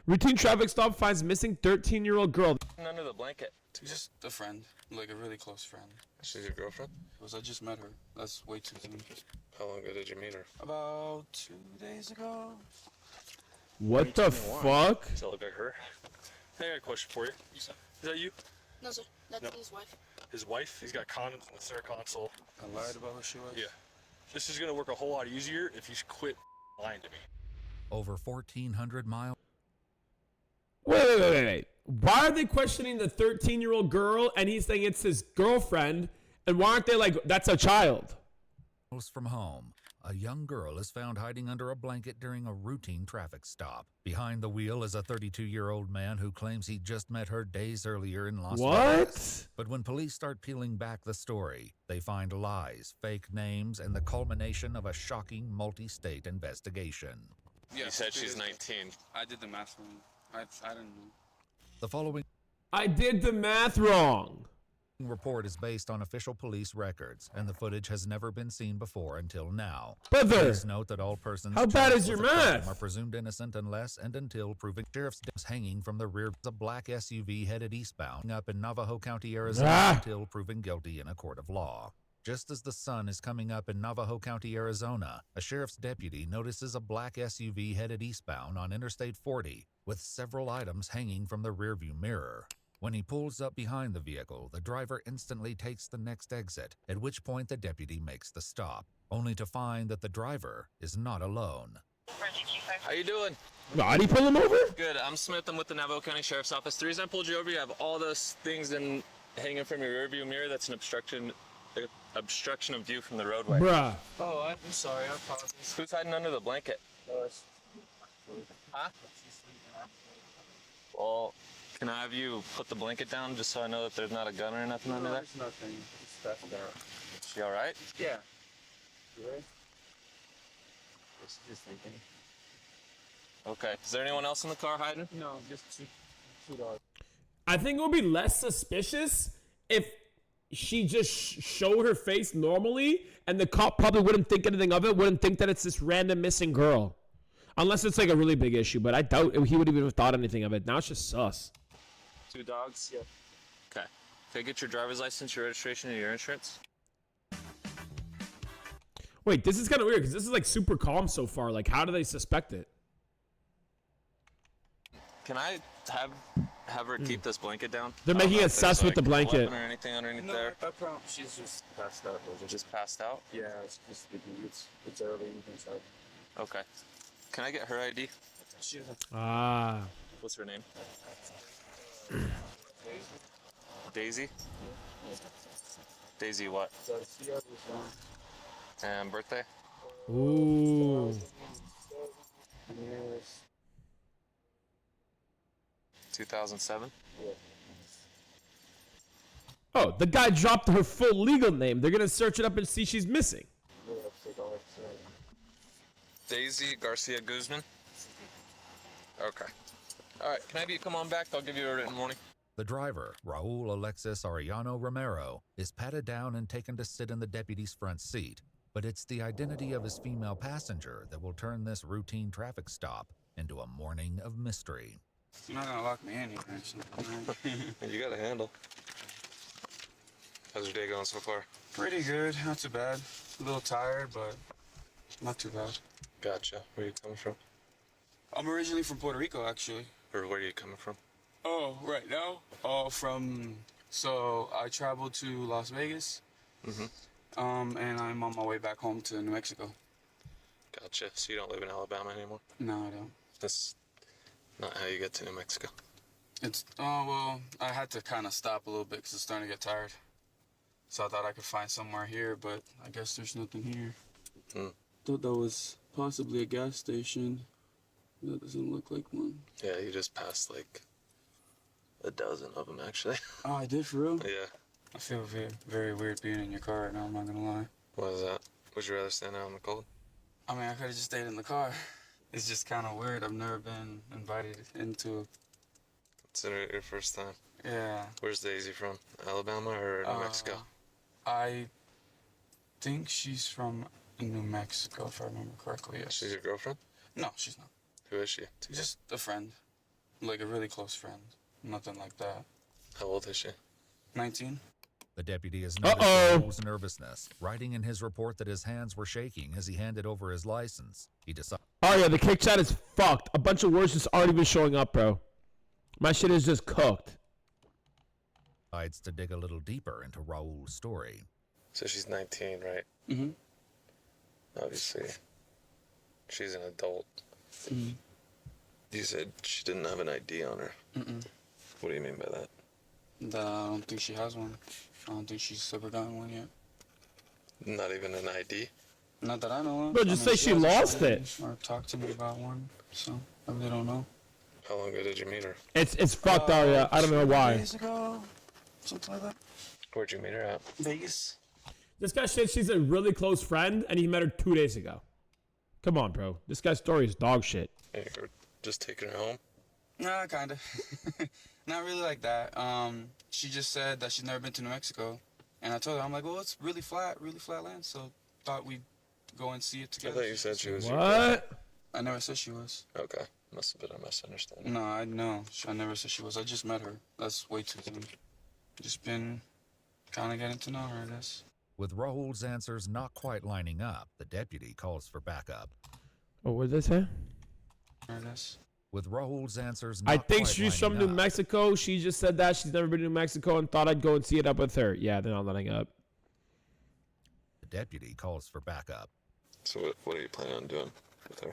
Routine traffic stop finds missing 13-year-old girl. Under the blanket. Just a friend, like a really close friend. She's your girlfriend? Because I just met her. That's way too soon. How long ago did you meet her? About 2 days ago. What the fuck? Does that look like her? Hey, I got a question for you. Is that you? No, sir. That's his wife. His wife? He's got condoms in the center console. I lied about who she was? Yeah. This is gonna work a whole lot easier if you quit lying to me. Over 1,400 miles. Wait. Why are they questioning the 13-year-old girl and he's saying it's his girlfriend? And why aren't they like, that's a child? From home, a young girl is found hiding under a blanket during a routine traffic stop. Behind the wheel is a 32-year-old man who claims he just met her days earlier in Las Vegas. But when police start peeling back the story, they find lies, fake names, and the culmination of a shocking multi-state investigation. Yeah, You said she's 19. I did the math wrong. I didn't know. The following I did the math wrong. report is based on official police records, and the footage has never been seen before until now. Brother, Please note that all persons how bad charged is your with the crime math? are presumed innocent unless and until proven. Sheriff's deputy hanging from the rear of a black SUV headed eastbound up in Navajo County, Arizona, until proven guilty in a court of law. Just as the sun is coming up in Navajo County, Arizona, a sheriff's deputy notices a black SUV headed eastbound on Interstate 40 with several items hanging from the rearview mirror. When he pulls up behind the vehicle, the driver instantly takes the next exit, at which point the deputy makes the stop, only to find that the driver is not alone. How you doing? Why'd he pull him over? Good. I'm Smith. I'm with the Navajo County Sheriff's Office. The reason I pulled you over, you have all those things hanging from your rearview mirror. That's an obstruction of view from the roadway. Bruh. Oh, I'm sorry. I apologize. Who's hiding under the blanket? Huh? Well, can I have you put the blanket down just so I know that there's not a gun or nothing under there? There's nothing. It's passed out. She all right? Yeah. You ready? She's just thinking. Okay. Is there anyone else in the car hiding? No, just two dogs. I think it would be less suspicious if she just showed her face normally and the cop probably wouldn't think anything of it, wouldn't think that it's this random missing girl. Unless it's like a really big issue, but I doubt he would even have thought anything of it. Now it's just sus. 2 dogs? Yeah. Okay. Can I get your driver's license, your registration, and your insurance? Wait, this is kind of weird because this is like super calm so far. Like, how do they suspect it? Can I have her keep this blanket down? They're making it sus with the blanket. Or anything underneath No, there? I promise. She's just passed out. Just passed out? Yeah, it's just it's early. You can start. Okay. Can I get her ID? She doesn't. Ah. What's her name? Daisy? Daisy what? And birthday? Ooh. 2007? Oh, the guy dropped her full legal name. They're gonna search it up and see she's missing. Daisy Garcia Guzman? Okay. Alright, can I have you come on back? I'll give you a written warning. The driver, Raul Alexis Arellano Romero, is patted down and taken to sit in the deputy's front seat. But it's the identity of his female passenger that will turn this routine traffic stop into a morning of mystery. You're not gonna lock me in here, actually. You got a handle. How's your day going so far? Pretty good. Not too bad. A little tired, but not too bad. Gotcha. Where are you coming from? I'm originally from Puerto Rico, actually. Or where are you coming from? Oh, right now? Oh, so I traveled to Las Vegas. And I'm on my way back home to New Mexico. Gotcha. So you don't live in Alabama anymore? No, I don't. That's not how you get to New Mexico. Well, I had to kind of stop a little bit because it's starting to get tired. So I thought I could find somewhere here, but I guess there's nothing here. Thought that was possibly a gas station. That doesn't look like one. Yeah, you just passed like a dozen of them, actually. Oh, I did, for real? Yeah. I feel very, very weird being in your car right now, I'm not gonna lie. What is that? Would you rather stand out in the cold? I mean, I could've just stayed in the car. It's just kind of weird. I've never been invited into. Consider it your first time. Yeah. Where's Daisy from? Alabama or New Mexico? I think she's from New Mexico, if I remember correctly, yes. She's your girlfriend? No, she's not. Who is she? Just a friend. Like a really close friend. Nothing like that. How old is she? 19? The deputy has noticed Raul's nervousness, writing in his report that his hands were shaking as he handed over his license. He decides Oh yeah, the kick chat is fucked. A bunch of words just aren't even showing up, bro. My shit is just cooked. to dig a little deeper into Raul's story. So she's 19, right? Mm-hmm. Obviously, she's an adult. Mm-hmm. You said she didn't have an ID on her. Mm-mm. What do you mean by that? I don't think she has one. I don't think she's ever gotten one yet. Not even an ID? Not that I know of. Bro, just say she hasn't lost told it. me or talked to me about one, so I really don't know. How long ago did you meet her? It's fucked out, yeah. I don't know 2 why. days ago, something like that. Where'd you meet her at? Vegas. This guy said she's a really close friend, and he met her 2 days ago. Come on, bro. This guy's story is dog shit. And you were just taking her home? Nah, kinda. Not really like that. She just said that she's never been to New Mexico, and I told her, I'm like, well, it's really flat land, so thought we'd go and see it I together. thought you said she was your What? I never said she was. Okay. Must have been a misunderstanding. No, I know. I never said she was. I just met her. That's way too soon. Just been kind of getting to know her, I guess. With Raul's answers not quite lining up, the deputy calls for backup. Oh, what did they say? I guess. With Raul's answers not I think quite she's from lining New up, Mexico. She just said that. She's never been to New Mexico and thought I'd go and see it up with her. Yeah, they're not letting up. the deputy calls for backup. So what are you planning on doing with her?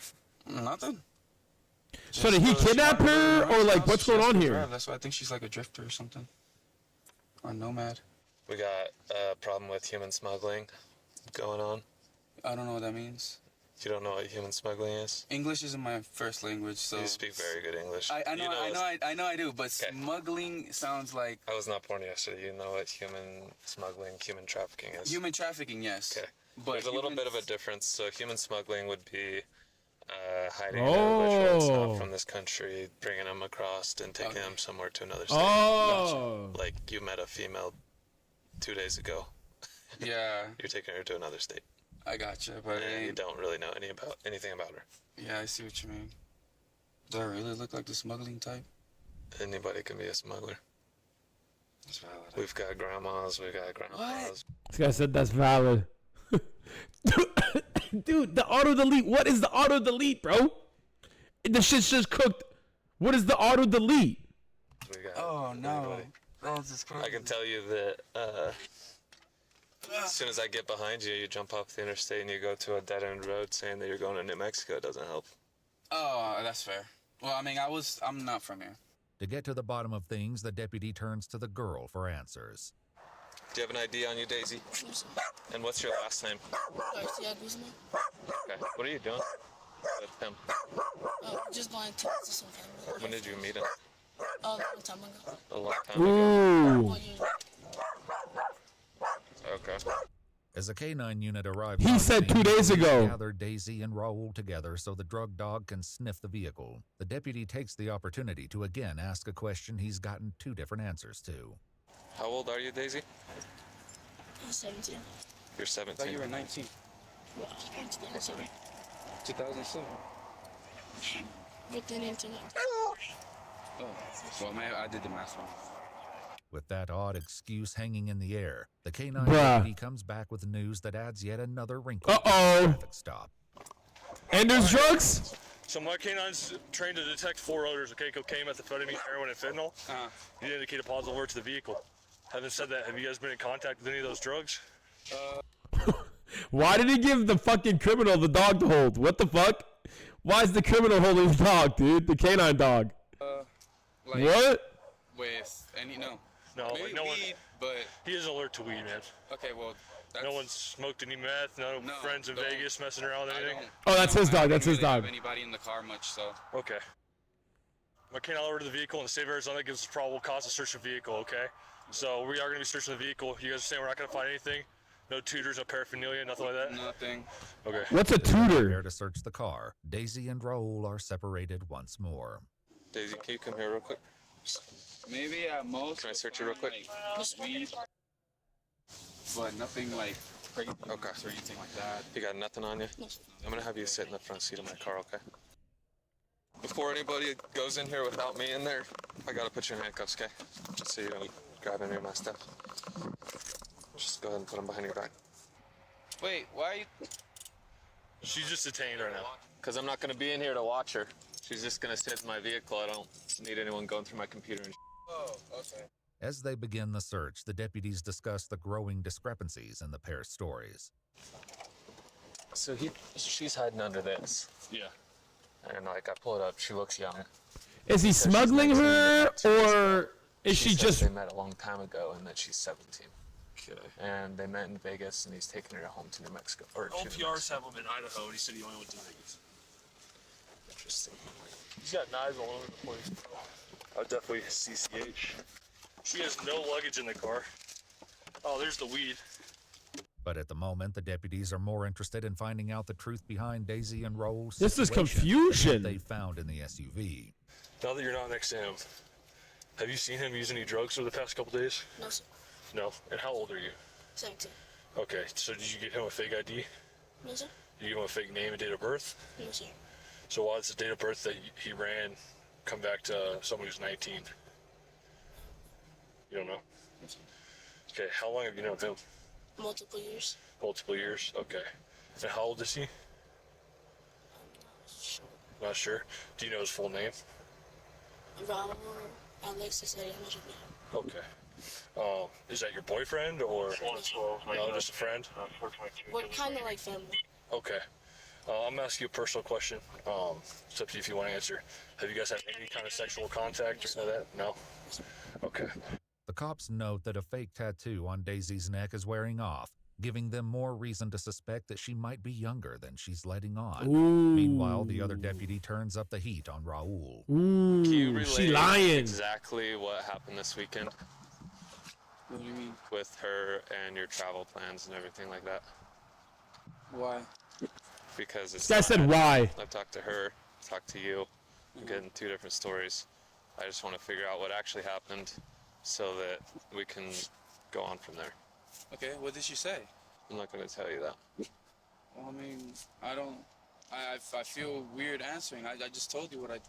Nothing. So did he Just, kidnap she wanted to her, go to or her like house. what's She going has on to here? drive. That's why I think she's like a drifter or something. Or a nomad. We got a problem with human smuggling going on. I don't know what that means. You don't know what human smuggling is? English isn't my first language, so. You speak very good English. I know, You know I know I do, but Okay. smuggling sounds like I was not born yesterday. You know what human smuggling, human trafficking is? human trafficking, yes. Okay. But There's a little human- bit of a difference. So human smuggling would be hiding individuals Oh. not from this country, bringing them across and taking them somewhere to another state. Oh. Like you met a female 2 days ago. Yeah, You're taking her to another state. I gotcha, but it And you ain't. don't really know anything about her. Yeah, I see what you mean. Do I really look like the smuggling type? Anybody can be a smuggler. That's valid. We've got grandmas, we've got grandpas. This guy said that's valid. Dude, the auto delete. What is the auto delete, bro? The shit's just cooked. What is the auto delete? We got Oh no, everybody. that's just crazy. I can tell you that as soon as I get behind you, you jump off the interstate and you go to a dead-end road saying that you're going to New Mexico. It doesn't help. Oh, that's fair. Well, I mean, I'm not from here. To get to the bottom of things, the deputy turns to the girl for answers. Do you have an ID on you, Daisy? And what's your last name? Garcia Guzman. Okay. What are you doing with him? Just going to some family. When did you meet him? A long time ago. A long time ago. Ooh. 4 years. Okay. As a canine unit arrives, He on said scene, 2 days police ago. gather Daisy and Raul together so the drug dog can sniff the vehicle. The deputy takes the opportunity to again ask a question he's gotten 2 different answers to. How old are you, Daisy? I'm 17. You're I thought 17. you were 19. Well, I was born in 2007. 2007. But then internet. Oh, well, man, I did the math wrong. With that odd excuse hanging in the air, the canine Bruh. deputy comes back with news that adds yet another wrinkle to the Uh-oh. traffic stop. And there's drugs? So my canine's trained to detect 4 odors, okay? Cocaine, methamphetamine, heroin, and fentanyl. You indicate a positive alert to the vehicle. Having said that, have you guys been in contact with any of those drugs? Why did he give the fucking criminal the dog to hold? What the fuck? Why is the criminal holding the dog, dude? The canine dog. Like, What? with any, no. No, Maybe like no one. weed, but, He is alert to weed, man. okay, well, that's... No one's smoked any meth. No, No, friends in don't. Vegas messing around with I anything. don't- Oh, that's his I dog, don't that's his really have dog. anybody in the car much, so... Okay. My canine alert to the vehicle in the state of Arizona gives us probable cause to search the vehicle, okay? So we are going to be searching the vehicle. You guys are saying we're not going to find anything? No tutors, no paraphernalia, nothing like that? Nothing. Okay. What's a Prepare tutor? to search the car. Daisy and Raul are separated once more. Daisy, can you come here real quick? Maybe at most... Can I search you real quick? Like, weed, but nothing like crazy Okay. or anything like that. You got nothing on you? I'm going to have you sit in the front seat of my car, okay? Before anybody goes in here without me in there, I gotta put you in handcuffs, okay? Just so you don't grab any of my stuff. Just go ahead and put them behind your back. Wait, why are you? She's just detained right now. Because I'm not gonna be in here to watch her. She's just gonna sit in my vehicle. I don't need anyone going through my computer and Oh, okay. As they begin the search, the deputies discuss the growing discrepancies in the pair's stories. So she's hiding under this. Yeah. And like I pull it up, she looks young. Is he smuggling her, or is she says just? They met a long time ago and that she's 17. Okay. And they met in Vegas and he's taking her home to New Mexico. Or to New OPRs Mexico. have him in Idaho, and he said he only went to Vegas. Interesting. He's got knives all over the place. I would definitely CCH. She has no luggage in the car. Oh, there's the weed. But at the moment, the deputies are more interested in finding out the truth behind Daisy and Raul's This is situation confusion. than what they found in the SUV. Now that you're not next to him, have you seen him use any drugs over the past couple days? No, sir. No. And how old are you? 17. Okay, so did you give him a fake ID? No, sir. Did you give him a fake name and date of birth? No, sir. So why does the date of birth that he ran come back to someone who's 19? You don't know? No, sir. Okay, how long have you known him? Multiple years. Multiple years? Okay. And how old is he? Sure. Not sure. Do you know his full name? Raul Alexis Ariana. Okay. Is that your boyfriend or no, just a friend? We're kind of like family. Okay. I'm gonna ask you a personal question. It's up to you if you want to answer. Have you guys had any kind of sexual contact or that? No? Okay. The cops note that a fake tattoo on Daisy's neck is wearing off, giving them more reason to suspect that she might be younger than she's letting on. Ooh. Meanwhile, the other deputy turns up the heat on Raul. Ooh, Can you relay she lying. exactly what happened this weekend What do you mean? with her and your travel plans and everything like that? Why? Because it's This guy said why. I've talked to her, talked to you. I'm getting two different stories. I just want to figure out what actually happened so that we can go on from there. Okay, what did she say? I'm not going to tell you that. Well, I mean, I feel weird answering. I just told you what I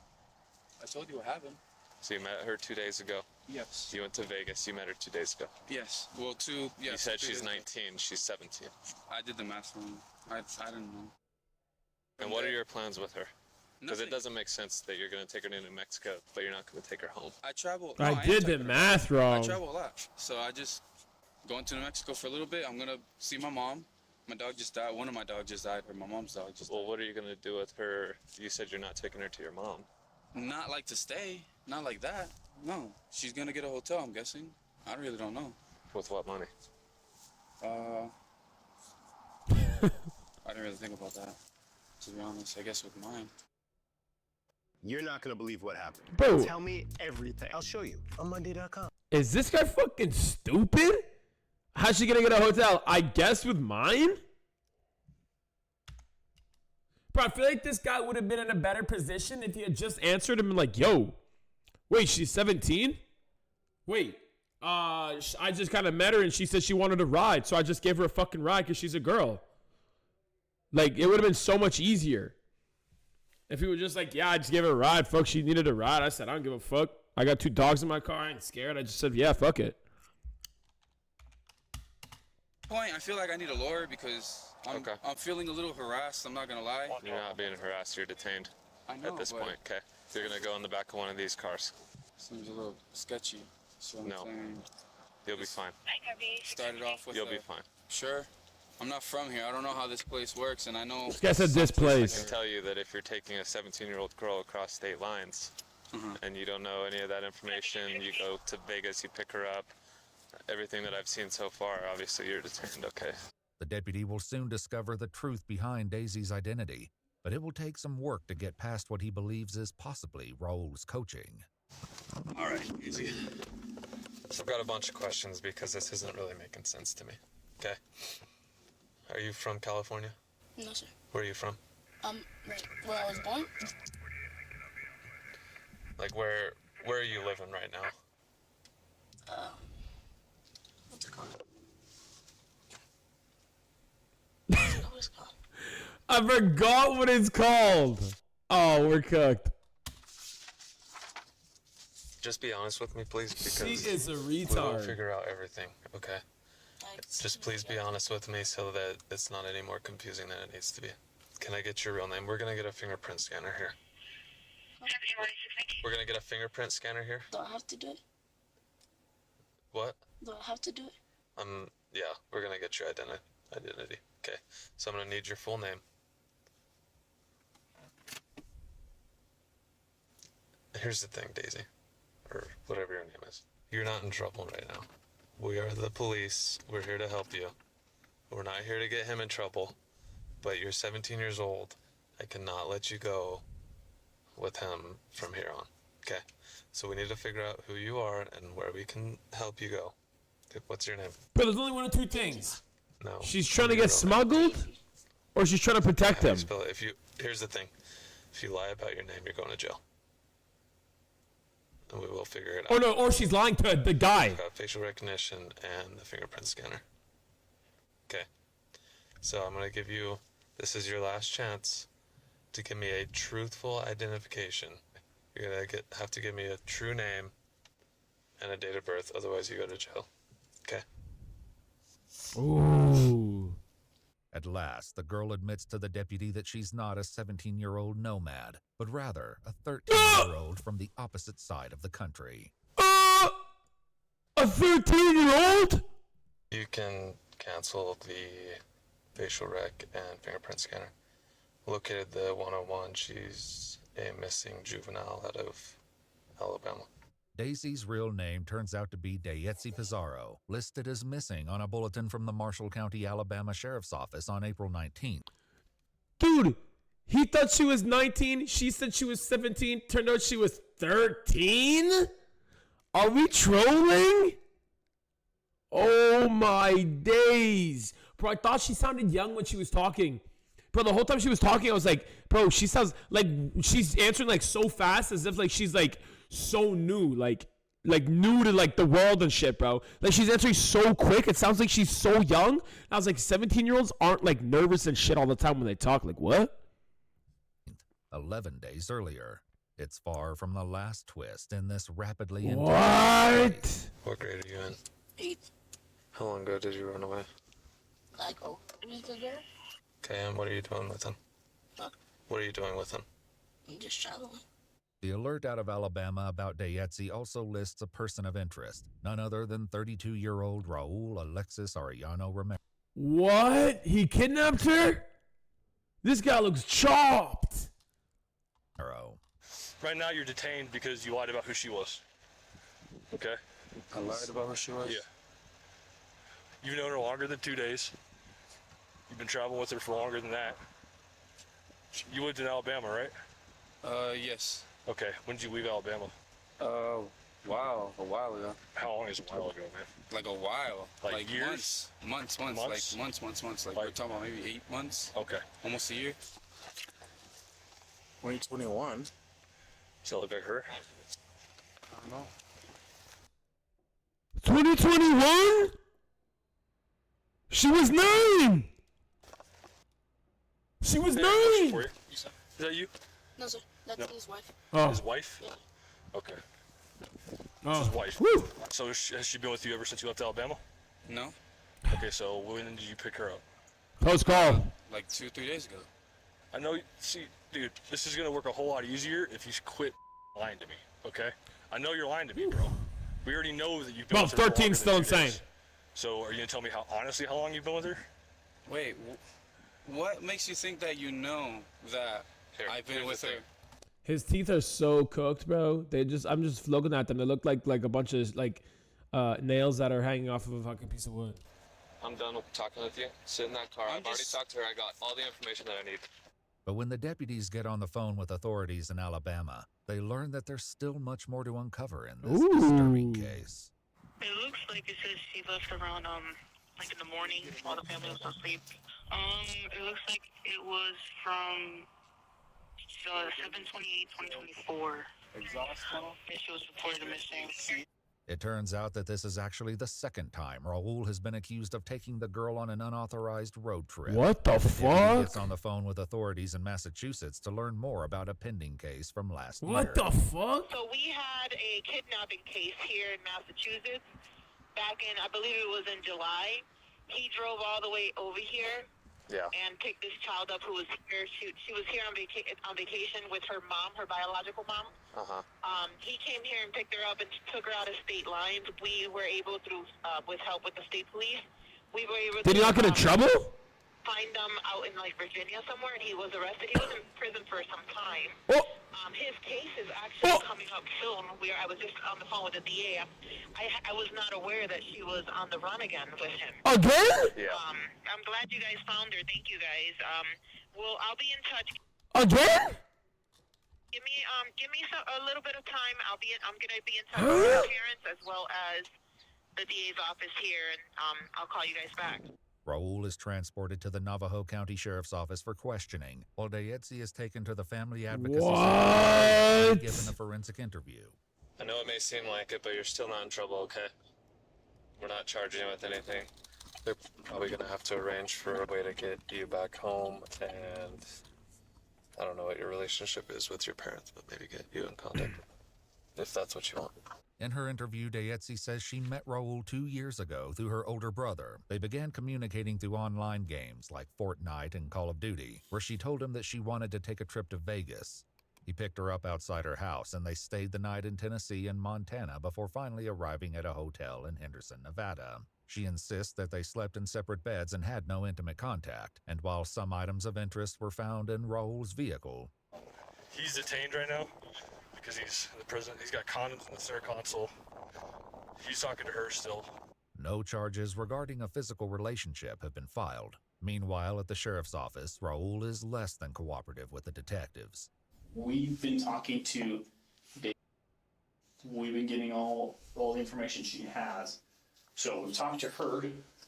told you what happened. So you met her 2 days ago. Yes. You went to Vegas. You met her 2 days ago. Yes. Well, yes. You said 2 she's days ago. 19. She's 17. I did the math wrong. I didn't know. And what are your plans with her? Because it Nothing. doesn't make sense that you're going to take her to New Mexico, but you're not going to take her home. I travel. I am did the taking her. math I wrong. travel a lot, so I just going to New Mexico for a little bit. I'm gonna see my mom. My dog just died. One of my dogs just died, or my mom's dog just died. Well, what are you going to do with her? You said you're not taking her to your mom. Not like to stay. Not like that. No. She's gonna get a hotel, I'm guessing. I really don't know. With what money? I didn't really think about that, to be honest. I guess with mine. You're not gonna believe what happened. Bro. Tell me everything. I'll show you on Monday.com. Is this guy fucking stupid? How's she gonna get a hotel? I guess with mine? Bro, I feel like this guy would have been in a better position if he had just answered him and like, yo, wait, she's 17? Wait, I just kind of met her and she said she wanted a ride, so I just gave her a fucking ride because she's a girl. Like, it would have been so much easier. If he was just like, yeah, I just gave her a ride. Fuck, she needed a ride. I said, I don't give a fuck. I got 2 dogs in my car. I ain't scared. I just said, yeah, fuck it. Point, I feel like I need a lawyer because I'm feeling a little harassed. I'm not gonna lie. You're not being harassed. You're detained I know, at this but point, okay? You're going to go in the back of one of these cars. seems a little sketchy. So I'm No. saying, You'll be fine. started off with You'll be fine. Sure. I'm not from here. I don't know how this place works, and I know. This guy said this I can place. tell you that if you're taking a 17-year-old girl across state lines and you don't know any of that information, you go to Vegas, you pick her up, everything that I've seen so far, obviously you're detained, okay? The deputy will soon discover the truth behind Daisy's identity, but it will take some work to get past what he believes is possibly Raul's coaching. All right, easy. So I've got a bunch of questions because this isn't really making sense to me, okay? Are you from California? No, sir. Where are you from? Right where I was born. Like where are you living right now? What's it called? I don't know what it's called. I forgot what it's called. Oh, we're cooked. just be honest with me, please, because She is a we will retard. figure out everything, okay? Just please be honest with me so that it's not any more confusing than it needs to be. Can I get your real name? We're gonna get a fingerprint scanner here. We're gonna get a fingerprint scanner here. Do I have to do it? What? Do I have to do it? Yeah, we're gonna get your identity. Okay, so I'm gonna need your full name. Here's the thing, Daisy, or whatever your name is. You're not in trouble right now. We are the police. We're here to help you. We're not here to get him in trouble, but you're 17 years old. I cannot let you go with him from here on. Okay, so we need to figure out who you are and where we can help you go. What's your name? But there's only one of two things. No. She's trying to get smuggled, or she's trying to protect How do you him. spell it? Here's the thing. If you lie about your name, you're going to jail. And we will figure it out. Or no, or she's lying to the guy. We've got facial recognition and the fingerprint scanner. Okay. So I'm going to give you, this is your last chance to give me a truthful identification. You're going to have to give me a true name and a date of birth, otherwise you go to jail. Okay? Ooh. At last, the girl admits to the deputy that she's not a 17-year-old nomad, but rather a 13-year-old from the opposite side of the country. A 13-year-old? You can cancel the facial rec and fingerprint scanner. Located the 101. She's a missing juvenile out of Alabama. Daisy's real name turns out to be Dayetzi Pizarro, listed as missing on a bulletin from the Marshall County, Alabama Sheriff's Office on April 19th. Dude, he thought she was 19. She said she was 17. Turned out she was 13? Are we trolling? Oh my days. Bro, I thought she sounded young when she was talking. Bro, the whole time she was talking, I was like, bro, she sounds like she's answering like so fast as if like she's like so new, like new to like the world and shit, bro. Like she's answering so quick. It sounds like she's so young. And I was like, 17-year-olds aren't like nervous and shit all the time when they talk. Like what? 11 days earlier. It's far from the last twist in this rapidly What? What grade are you in? 8, How long ago did you run away? like a week ago. Okay, and what are you doing with him? Huh? What are you doing with him? I'm just traveling. The alert out of Alabama about Dayetzi also lists a person of interest, none other than 32-year-old Raul Alexis Arellano Romero. What? He kidnapped her? This guy looks chopped. Right now, you're detained because you lied about who she was. Okay? I lied about who she was? Yeah. You've known her longer than 2 days. You've been traveling with her for longer than that. You lived in Alabama, right? Yes. Okay. When did you leave Alabama? Wow, a while ago. How long is a while ago, man? Like a while. Like years? Months. Months? Like months. Like we're talking about maybe 8 months. Okay. Almost a year. 2021. So look like her. I don't know. 2021? She was 9. She was Hey, I have a question 9. for you. Is that you? No, sir. That's No. his wife. Oh. His wife? Yeah. Okay. Oh. His wife. Woo. So has she been with you ever since you left Alabama? No? Okay, so when did you pick her up? Close call. Like 2-3 days ago. I know, see, dude, this is gonna work a whole lot easier if you quit lying to me, okay? I know you're lying to me, bro. We already know that you've been Well, with her for longer 13 's still than 2 days. insane. So are you gonna tell me how honestly how long you've been with her? Wait, what makes you think that you know that Here, I've been here's with the her? thing. His teeth are so cooked, bro. I'm just looking at them. They look like a bunch of like nails that are hanging off of a fucking piece of wood. I'm done with talking with you. Sit in that car. I've already talked to her. I got all the information that I need. But when the deputies get on the phone with authorities in Alabama, they learn that there's still much more to uncover in this disturbing case. It looks like it says she left around like in the morning while the family was asleep. It looks like it was from 7/28/2024. Exhaust tunnel? And she was reported missing. It turns out that this is actually the second time Raul has been accused of taking the girl on an unauthorized road trip. What the He fuck? gets on the phone with authorities in Massachusetts to learn more about a pending case from last year. What the fuck? So we had a kidnapping case here in Massachusetts back in, I believe it was in July. He drove all the way over here and picked this child up who was here. She was here on vacation with her mom, her biological mom. He came here and picked her up and took her out of state lines. We were able, through with help with the state police, we were able to... Did he not get in trouble? Find them out in like Virginia somewhere, and he was arrested. He was in prison for some time. Oh. His case is actually coming up soon. I was just on the phone with the DA. I was not aware that she was on the run again with him. Again? Yeah. I'm glad you guys found her. Thank you guys. I'll be in touch. Again? Give me a little bit of time. I'm gonna be in touch with her parents as well as the DA's office here, and I'll call you guys back. Raul is transported to the Navajo County Sheriff's Office for questioning, while Dayetzi is taken to the Family Advocacy Center and given a forensic interview. I know it may seem like it, but you're still not in trouble, okay? We're not charging you with anything. They're probably gonna have to arrange for a way to get you back home, and I don't know what your relationship is with your parents, but maybe get you in contact if that's what you want. In her interview, Dayetzi says she met Raul 2 years ago through her older brother. They began communicating through online games like Fortnite and Call of Duty, where she told him that she wanted to take a trip to Vegas. He picked her up outside her house, and they stayed the night in Tennessee and Montana before finally arriving at a hotel in Henderson, Nevada. She insists that they slept in separate beds and had no intimate contact, and while some items of interest were found in Raul's vehicle. He's detained right now because he's in the prison. He's got condoms in the center console. He's talking to her still. No charges regarding a physical relationship have been filed. Meanwhile, at the sheriff's office, Raul is less than cooperative with the detectives. We've been talking to Dave. We've been getting all the information she has. So we talked to her,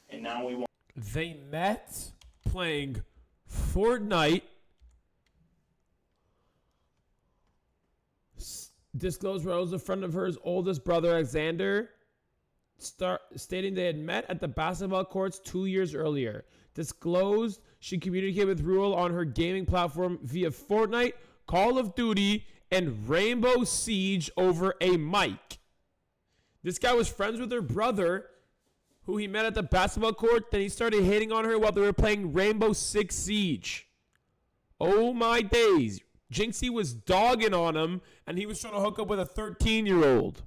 and now we want... They met playing Fortnite. Disclosed Rose, a friend of hers oldest brother, Alexander, stating they had met at the basketball courts 2 years earlier. Disclosed she communicated with Rule on her gaming platform via Fortnite, Call of Duty, and Rainbow Siege over a mic. This guy was friends with her brother, who he met at the basketball court. Then he started hitting on her while they were playing Rainbow Six Siege. Oh my days. Jinxie was dogging on him, and he was trying to hook up with a 13-year-old.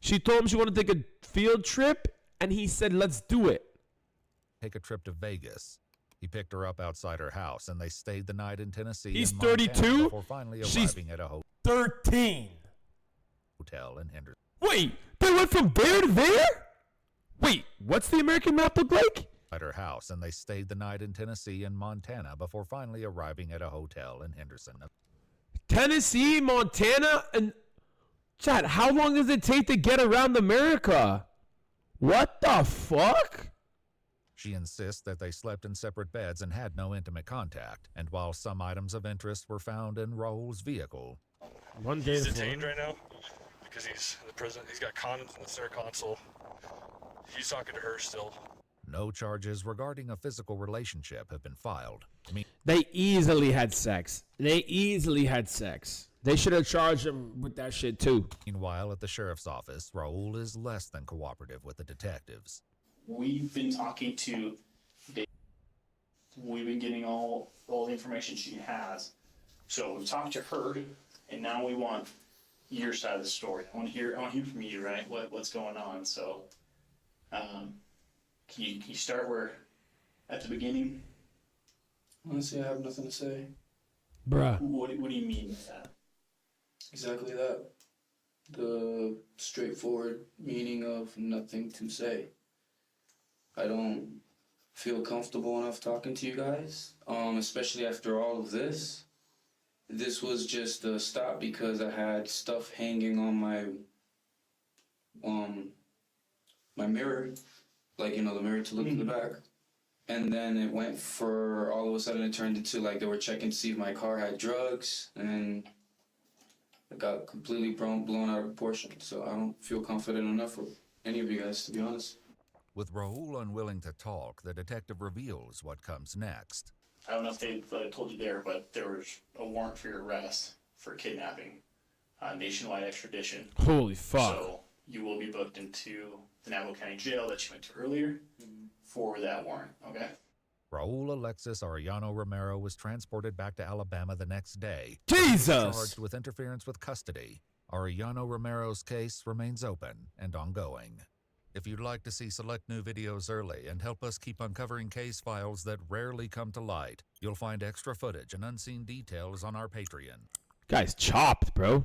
She told him she wanted to take a field trip, and he said, let's do it. Take a trip to Vegas. He picked her up outside her house, and they stayed the night in Tennessee. He's and Montana 32? before finally She's arriving at a 13. hotel in Henderson. Wait, they went from there to there? Wait, what's the American map look like? At her house, and they stayed the night in Tennessee and Montana before finally arriving at a hotel in Henderson. Tennessee, Montana, and... Chad, how long does it take to get around America? What the fuck? She insists that they slept in separate beds and had no intimate contact, and while some items of interest were found in Raul's vehicle. One day He's detained right now because he's in the prison. He's got condoms in the center console. He's talking to her still. No charges regarding a physical relationship have been filed. They easily had sex. They should have charged him with that shit too. Meanwhile, at the sheriff's office, Raul is less than cooperative with the detectives. We've been talking to Dave. We've been getting all the information she has. So we talked to her, and now we want your side of the story. I want to hear from you, right? What's going on? So, can you start at the beginning? Honestly, I have nothing to say. Bruh. What do you mean by that? Exactly that. The straightforward meaning of nothing to say. I don't feel comfortable enough talking to you guys, especially after all of this. This was just a stop because I had stuff hanging on my mirror, like, the mirror to look in the back. And then it went for, all of a sudden it turned into like they were checking to see if my car had drugs, and it got completely blown out of proportion. So I don't feel confident enough for any of you guys, to be honest. With Raul unwilling to talk, the detective reveals what comes next. I don't know if they told you there, but there was a warrant for your arrest for kidnapping, nationwide extradition. Holy fuck. So you will be booked into the Navajo County Jail that you went to earlier for that warrant, okay? Raul Alexis Arellano Romero was transported back to Alabama the next day. Jesus! Charged with interference with custody. Arellano Romero's case remains open and ongoing. If you'd like to see select new videos early and help us keep uncovering case files that rarely come to light, you'll find extra footage and unseen details on our Patreon. Guy's chopped, bro.